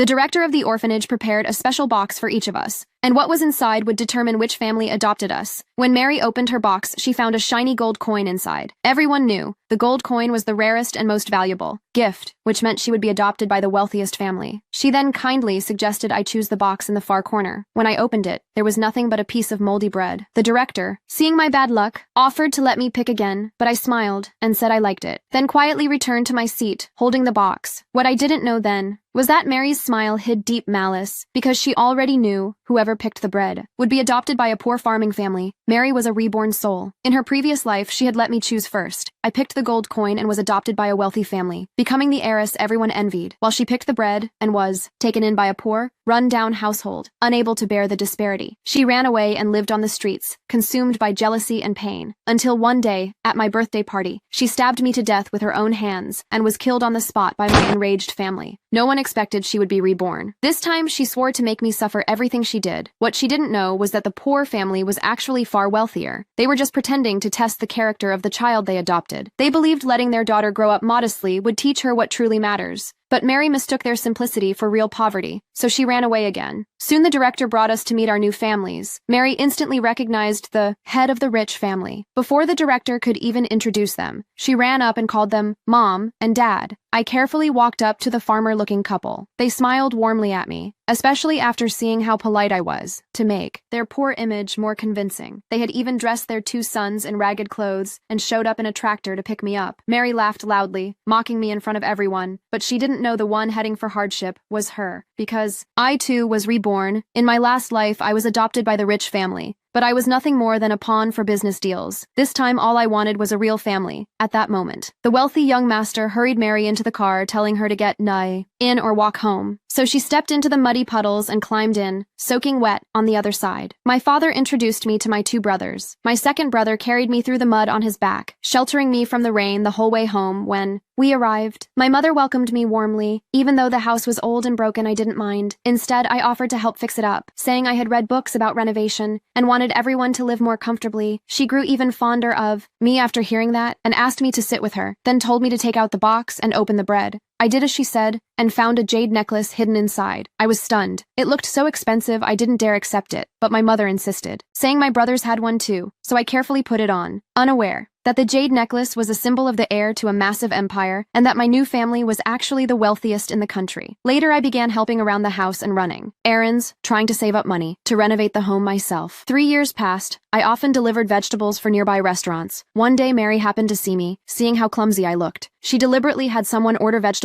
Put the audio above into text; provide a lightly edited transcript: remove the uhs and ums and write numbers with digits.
The director of the orphanage prepared a special box for each of us, and what was inside would determine which family adopted us. When Mary opened her box, she found a shiny gold coin inside. Everyone knew the gold coin was the rarest and most valuable gift, which meant she would be adopted by the wealthiest family. She then kindly suggested I choose the box in the far corner. When I opened it, there was nothing but a piece of moldy bread. The director, seeing my bad luck, offered to let me pick again, but I smiled and said I liked it, then quietly returned to my seat, holding the box. What I didn't know then was that Mary's smile hid deep malice, because she already knew whoever picked the bread would be adopted by a poor farming family. Mary was a reborn soul. In her previous life, she had let me choose first. I picked the gold coin and was adopted by a wealthy family, becoming the heiress everyone envied, while she picked the bread and was taken in by a poor, run-down household, unable to bear the disparity. She ran away and lived on the streets, consumed by jealousy and pain, until one day, at my birthday party, she stabbed me to death with her own hands and was killed on the spot by my enraged family. No one expected she would be reborn. This time, she swore to make me suffer everything she did. What she didn't know was that the poor family was actually far wealthier. They were just pretending to test the character of the child they adopted. They believed letting their daughter grow up modestly would teach her what truly matters. But Mary mistook their simplicity for real poverty, so she ran away again. Soon the director brought us to meet our new families. Mary instantly recognized the head of the rich family. Before the director could even introduce them, she ran up and called them Mom and Dad. I carefully walked up to the farmer-looking couple. They smiled warmly at me, especially after seeing how polite I was, to make their poor image more convincing. They had even dressed their two sons in ragged clothes and showed up in a tractor to pick me up. Mary laughed loudly, mocking me in front of everyone, but she didn't know the one heading for hardship was her, because I too was reborn. In my last life, I was adopted by the rich family, but I was nothing more than a pawn for business deals. This time, all I wanted was a real family. At that moment, the wealthy young master hurried Mary into the car, telling her to get in or walk home. So she stepped into the muddy puddles and climbed in, soaking wet on the other side. My father introduced me to my two brothers. My second brother carried me through the mud on his back, sheltering me from the rain the whole way home. When we arrived, my mother welcomed me warmly. Even though the house was old and broken, I didn't mind. Instead, I offered to help fix it up, saying I had read books about renovation and wanted everyone to live more comfortably. She grew even fonder of me after hearing that and asked me to sit with her, then told me to take out the box and open the bread. I did as she said, and found a jade necklace hidden inside. I was stunned. It looked so expensive I didn't dare accept it, but my mother insisted, saying my brothers had one too, so I carefully put it on, unaware that the jade necklace was a symbol of the heir to a massive empire, and that my new family was actually the wealthiest in the country. Later, I began helping around the house and running errands, trying to save up money to renovate the home myself. 3 years passed. I often delivered vegetables for nearby restaurants. One day, Mary happened to see me, seeing how clumsy I looked. She deliberately had someone order vegetables